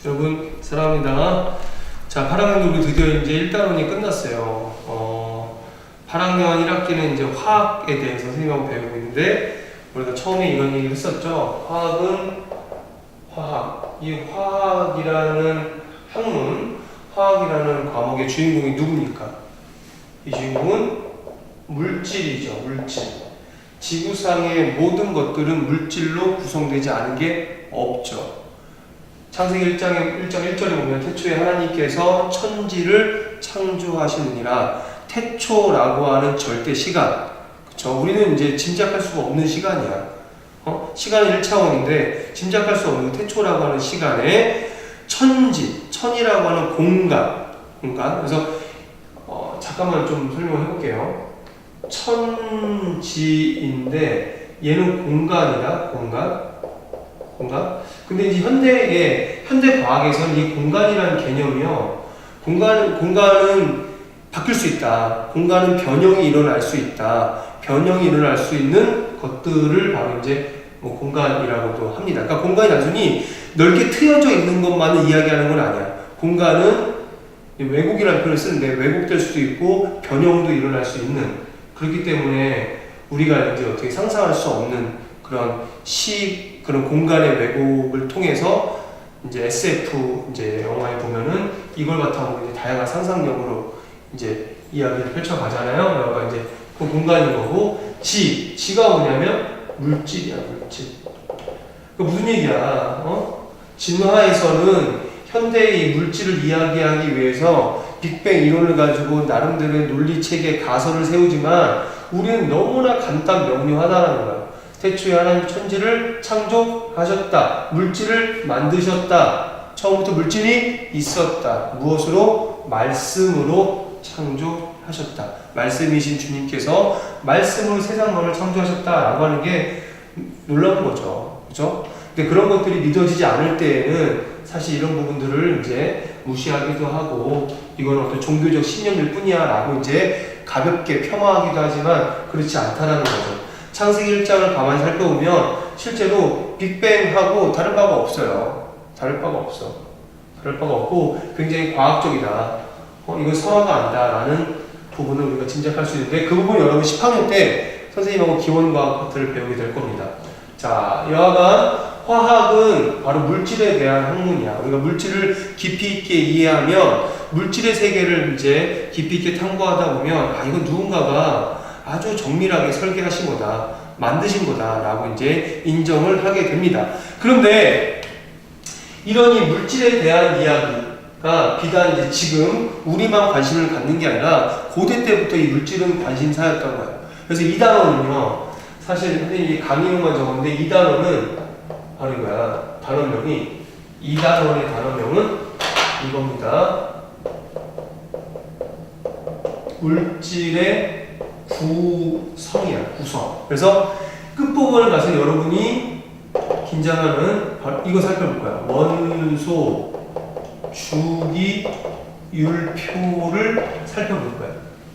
여러분 사랑합니다. 자, 8학년도 우리 드디어 이제 1단원이 끝났어요. 8학년 1학기는 이제 화학에 대해서 선생님하고 배우고 있는데, 우리가 처음에 이런 얘기를 했었죠. 화학은 화학. 이 화학이라는 학문, 화학이라는 과목의 주인공이 누굽니까? 이 주인공은 물질이죠. 물질. 지구상의 모든 것들은 물질로 구성되지 않은 게 없죠. 창세기 1장 1절에 보면 태초에 하나님께서 천지를 창조하시느니라. 태초라고 하는 절대 시간. 그쵸? 우리는 이제 짐작할 수가 없는 시간이야. 시간은 1차원인데 짐작할 수 없는 태초라고 하는 시간에 천이라고 하는 공간. 그래서 잠깐만 좀 설명을 해볼게요. 천지인데 얘는 공간이다. 공간. 근데 이제 현대 과학에서는 이 공간이라는 개념이요. 공간은 바뀔 수 있다. 공간은 변형이 일어날 수 있다. 변형이 일어날 수 있는 것들을 바로 이제 공간이라고도 합니다. 그러니까 공간이 단순히 넓게 트여져 있는 것만을 이야기하는 건 아니야. 공간은 왜곡이라는 표현을 쓰는데 왜곡될 수도 있고 변형도 일어날 수 있는, 그렇기 때문에 우리가 이제 어떻게 상상할 수 없는 그런 공간의 왜곡을 통해서 이제 SF 이제 영화에 보면은 이걸 바탕으로 이제 다양한 상상력으로 이제 이야기를 펼쳐가잖아요. 여기가 이제 그 공간인 거고, 지가 뭐냐면 물질이야, 물질. 그 무슨 얘기야? 진화에서는 현대의 물질을 이야기하기 위해서 빅뱅 이론을 가지고 나름대로의 논리 체계 가설을 세우지만 우리는 너무나 간단 명료하다라는 거야. 태초에 하나님 천지를 창조하셨다. 물질을 만드셨다. 처음부터 물질이 있었다. 무엇으로? 말씀으로 창조하셨다. 말씀이신 주님께서 말씀으로 세상만을 창조하셨다라고 하는 게 놀라운 거죠. 그죠? 근데 그런 것들이 믿어지지 않을 때에는 사실 이런 부분들을 이제 무시하기도 하고, 이건 어떤 종교적 신념일 뿐이야 라고 이제 가볍게 겸허하기도 하지만 그렇지 않다라는 거죠. 창세기 1장을 가만히 살펴보면 실제로 빅뱅하고 다른 바가 없어요. 다를 바가 없고 굉장히 과학적이다. 이건 설화가 아니다라는 부분을 우리가 짐작할 수 있는데, 그 부분 여러분 10학년 때 선생님하고 기원과학을 배우게 될 겁니다. 자, 여하간 화학은 바로 물질에 대한 학문이야. 우리가 물질을 깊이 있게 이해하면 물질의 세계를 이제 깊이 있게 탐구하다 보면 이건 누군가가 아주 정밀하게 설계하신 거다, 만드신 거다라고 이제 인정을 하게 됩니다. 그런데 이런 이 물질에 대한 이야기가 비단 이제 지금 우리만 관심을 갖는 게 아니라 고대 때부터 이 물질은 관심사였던 거예요. 그래서 이 단어는요, 사실 선생님이 강의용만 적었는데 이 단어는 바로 이거야. 단어명이, 이 단원의 단어명은 이겁니다. 물질의 구성이야, 구성. 그래서 끝부분을 가서 여러분이 긴장하는 바로 이거 살펴볼 거야. 원소 주기 율표를 살펴볼 거야.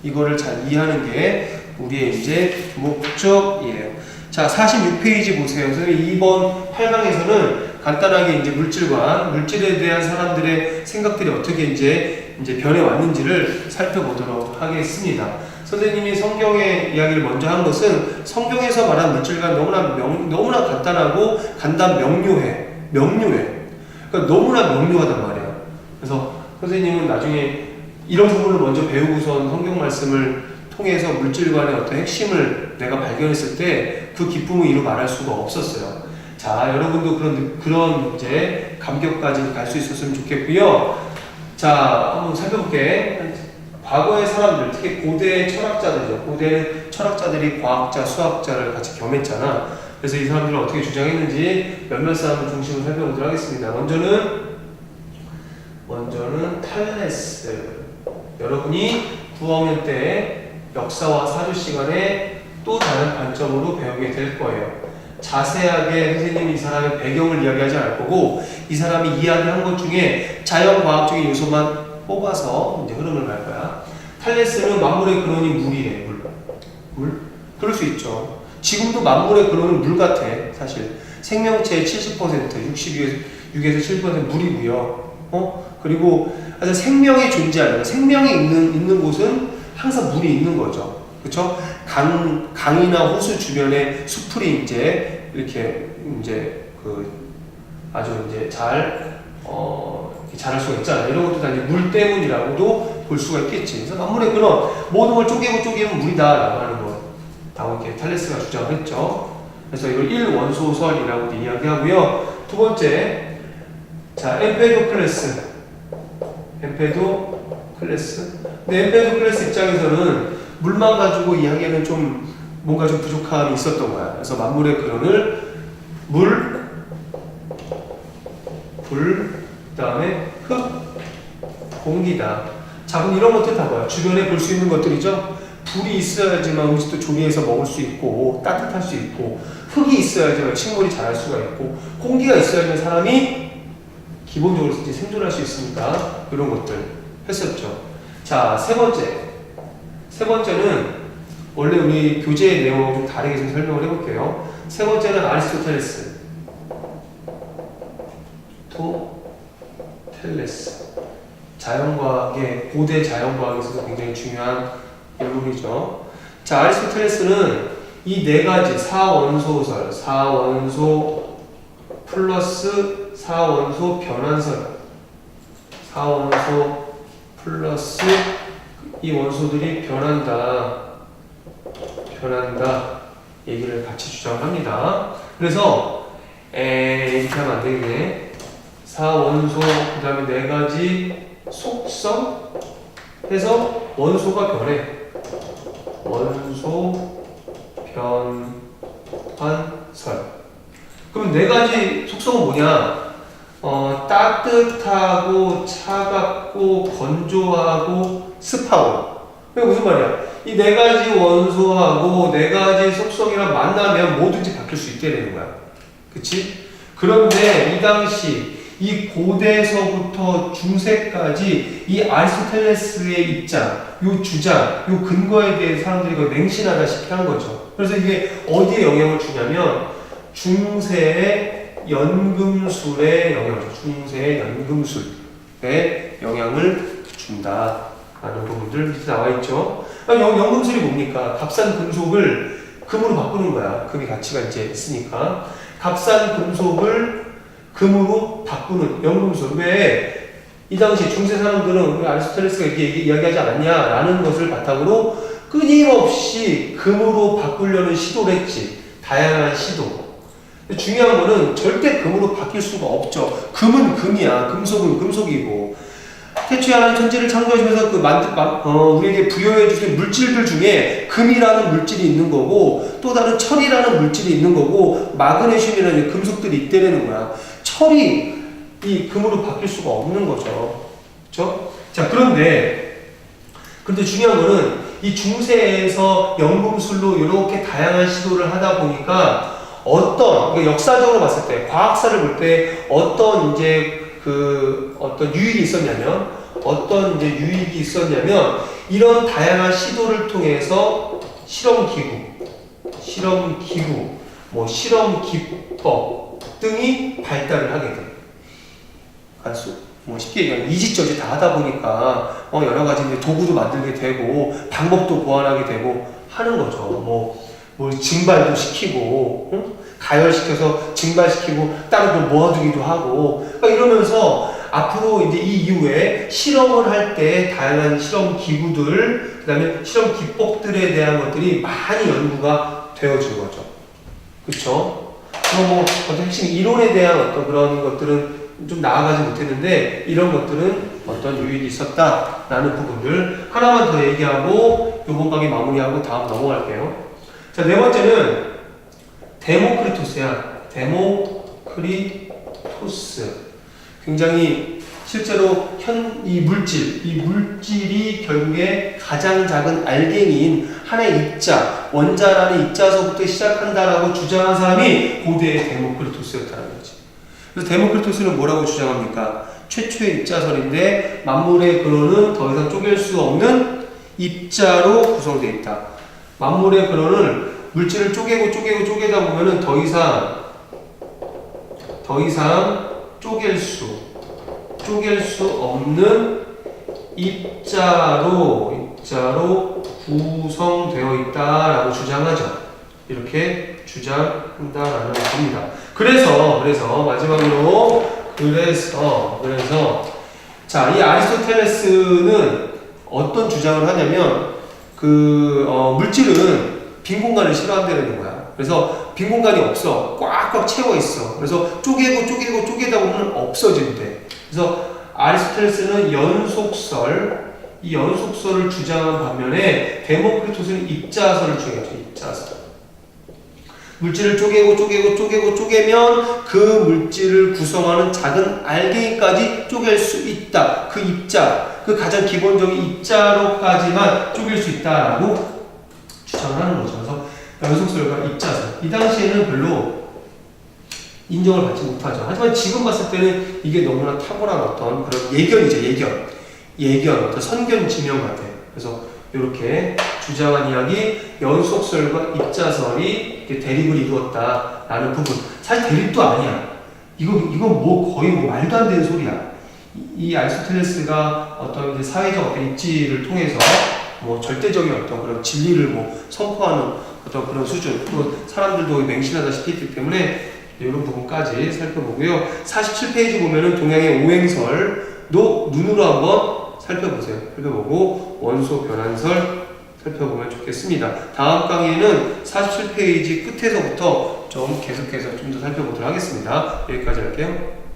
이거를 잘 이해하는 게 우리의 이제 목적이에요. 자, 46페이지 보세요. 선생님 2번 8강에서는 간단하게 이제 물질에 대한 사람들의 생각들이 어떻게 이제 변해 왔는지를 살펴보도록 하겠습니다. 선생님이 성경의 이야기를 먼저 한 것은 성경에서 말한 물질과 너무나 간단하고 명료해. 그러니까 너무나 명료하단 말이에요. 그래서 선생님은 나중에 이런 부분을 먼저 배우고선 성경 말씀을 통해서 물질관의 어떤 핵심을 내가 발견했을 때 그 기쁨을 이루 말할 수가 없었어요. 자, 여러분도 그런 이제 감격까지 갈 수 있었으면 좋겠고요. 자, 한번 살펴볼게. 과거의 사람들, 특히 고대 철학자들이죠. 고대 철학자들이 과학자, 수학자를 같이 겸했잖아. 그래서 이 사람들은 어떻게 주장했는지 몇몇 사람을 중심으로 살펴보도록 하겠습니다. 먼저는 탈레스. 여러분이 9학년 때 역사와 사주 시간에 또 다른 관점으로 배우게 될 거예요. 자세하게 선생님이 이 사람의 배경을 이야기하지 않을 거고, 이 사람이 이야기한 것 중에 자연과학적인 요소만 뽑아서 이제 흐름을 갈 거야. 탈레스는 만물의 근원이 물이래. 물? 그럴 수 있죠. 지금도 만물의 근원은 물 같아. 사실 생명체의 70%, 6에서 7% 물이고요. 그리고 아주 생명이 존재하는, 생명이 있는 곳은 항상 물이 있는 거죠. 그쵸? 강이나 호수 주변에 수풀이 이제 이렇게 이제 아주 이제 자랄 수가 있잖아요. 이런 것도 다 이제 물 때문이라고도 볼 수가 있겠지. 그래서 만물의 근원, 모든 걸 쪼개면 물이다라고 하는 거. 이렇게 탈레스가 주장을 했죠. 그래서 이걸 1원소설이라고도 이야기하고요. 두 번째, 자, 엠페도클레스. 근데 엠페도클레스 입장에서는 물만 가지고 이야기하는 좀 뭔가 좀 부족함이 있었던 거야. 그래서 만물의 근원을 물, 불, 그 다음에 흙, 공기다. 자, 그럼 이런 것들 다 뭐야? 주변에 볼 수 있는 것들이죠? 불이 있어야지만 음식도 조리해서 먹을 수 있고 따뜻할 수 있고, 흙이 있어야지만 식물이 자랄 수가 있고, 공기가 있어야지만 사람이 기본적으로 이제 생존할 수 있으니까 이런 것들 했었죠. 자, 세 번째는 원래 우리 교재의 내용을 좀 다르게 좀 설명을 해볼게요. 세 번째는 아리스토텔레스. 자연과학의, 고대 자연과학에 있어서 굉장히 중요한 인물이죠. 자, 아리스토텔레스는 이 네 가지 사원소설, 사원소 플러스 사원소 변환설, 사원소 플러스 이 원소들이 변한다 얘기를 같이 주장을 합니다. 그래서 이렇게 하면 안 되겠네. 사원소, 그 다음에 네 가지 속성 해서 원소가 변해. 원소 변환설. 그럼 네 가지 속성은 뭐냐? 따뜻하고 차갑고 건조하고 습하고. 그게 무슨 말이야? 이 네 가지 원소하고 네 가지 속성이랑 만나면 뭐든지 바뀔 수 있게 되는 거야. 그치? 그런데 이 당시 이 고대서부터 중세까지 이 아리스토텔레스의 입장, 요 주장, 요 근거에 대해 사람들이 거의 맹신하다시피 한 거죠. 그래서 이게 어디에 영향을 주냐면 중세의 연금술에 영향을 줘. 중세의 연금술에 영향을 준다 라는 부분들 밑에 나와 있죠. 연금술이 뭡니까? 값싼 금속을 금으로 바꾸는 거야. 금의 가치가 이제 있으니까. 값싼 금속을 금으로 바꾸는 연금술. 왜 이 당시 중세 사람들은 왜 아리스토텔레스가 이렇게 이야기하지 않았냐 라는 것을 바탕으로 끊임없이 금으로 바꾸려는 시도를 했지. 다양한 시도. 중요한 거는 절대 금으로 바뀔 수가 없죠. 금은 금이야. 금속은 금속이고. 태초에 하나님 천지를 창조하시면서 우리에게 부여해 주신 물질들 중에 금이라는 물질이 있는 거고, 또 다른 철이라는 물질이 있는 거고, 마그네슘이라는 금속들이 있다는 거야. 철이 이 금으로 바뀔 수가 없는 거죠. 그렇죠? 자, 그런데 중요한 거는 이 중세에서 연금술로 이렇게 다양한 시도를 하다 보니까 그러니까 역사적으로 봤을 때, 과학사를 볼 때 어떤 유익이 있었냐면, 이런 다양한 시도를 통해서 실험 기법 등이 발달을 하게 돼. 쉽게 얘기하면 이지저지 다 하다 보니까 여러 가지 도구도 만들게 되고 방법도 보완하게 되고 하는 거죠. 뭐 증발도 시키고, 가열시켜서 증발시키고 따로 또 모아두기도 하고, 그러니까 이러면서 앞으로 이제 이 이후에 실험을 할 때 다양한 실험 기구들, 그 다음에 실험 기법들에 대한 것들이 많이 연구가 되어진 거죠. 그쵸? 어떤 핵심 이론에 대한 어떤 그런 것들은 좀 나아가지 못했는데, 이런 것들은 어떤 유익이 있었다라는 부분들 하나만 더 얘기하고 이번 강의 마무리하고 다음 넘어갈게요. 자, 네 번째는 데모크리토스야. 데모크리토스. 굉장히 실제로 이 물질이 결국에 가장 작은 알갱이인 하나의 입자, 원자라는 입자서부터 시작한다라고 주장한 사람이 고대의 데모크리토스였다는 거지. 그래서 데모크리토스는 뭐라고 주장합니까? 최초의 입자설인데 만물의 근원은 더 이상 쪼갤 수 없는 입자로 구성되어 있다. 만물의 근원을 물질을 쪼개다 보면은 더 이상 쪼갤 수 없는 입자로 구성되어 있다라고 주장하죠. 이렇게 주장한다라는 겁니다. 그래서 마지막으로 자, 이 아리스토텔레스는 어떤 주장을 하냐면 물질은 빈 공간을 싫어한다는 거야. 그래서 빈 공간이 없어. 꽉꽉 채워 있어. 그래서 쪼개다 보면 없어진대. 그래서 아리스토텔레스는 이 연속설을 주장한 반면에 데모크리토스는 입자설을 주장했죠. 입자설. 물질을 쪼개면 그 물질을 구성하는 작은 알갱이까지 쪼갤 수 있다. 그 입자, 그 가장 기본적인 입자로까지만 쪼갤 수 있다라고 주장을 하는 거죠. 그래서 연속설과 입자설. 이 당시에는 별로 인정을 받지 못하죠. 하지만 지금 봤을 때는 이게 너무나 탁월한 어떤 그런 예견이죠. 예견, 어떤 선견지명 같아요. 그래서 이렇게 주장한 이야기, 연속설과 입자설이 대립을 이루었다라는 부분. 사실 대립도 아니야. 이건 뭐 거의 말도 안 되는 소리야. 이 아리스토텔레스가 어떤 이제 사회적 어떤 입지를 통해서 뭐 절대적인 어떤 그런 진리를 뭐 선포하는 어떤 그런 수준, 또 사람들도 맹신하다시피 했기 때문에 이런 부분까지 살펴보고요. 47페이지 보면은 동양의 오행설도 눈으로 한번 살펴보고 원소 변환설 살펴보면 좋겠습니다. 다음 강의에는 47페이지 끝에서부터 좀 계속해서 좀 더 살펴보도록 하겠습니다. 여기까지 할게요.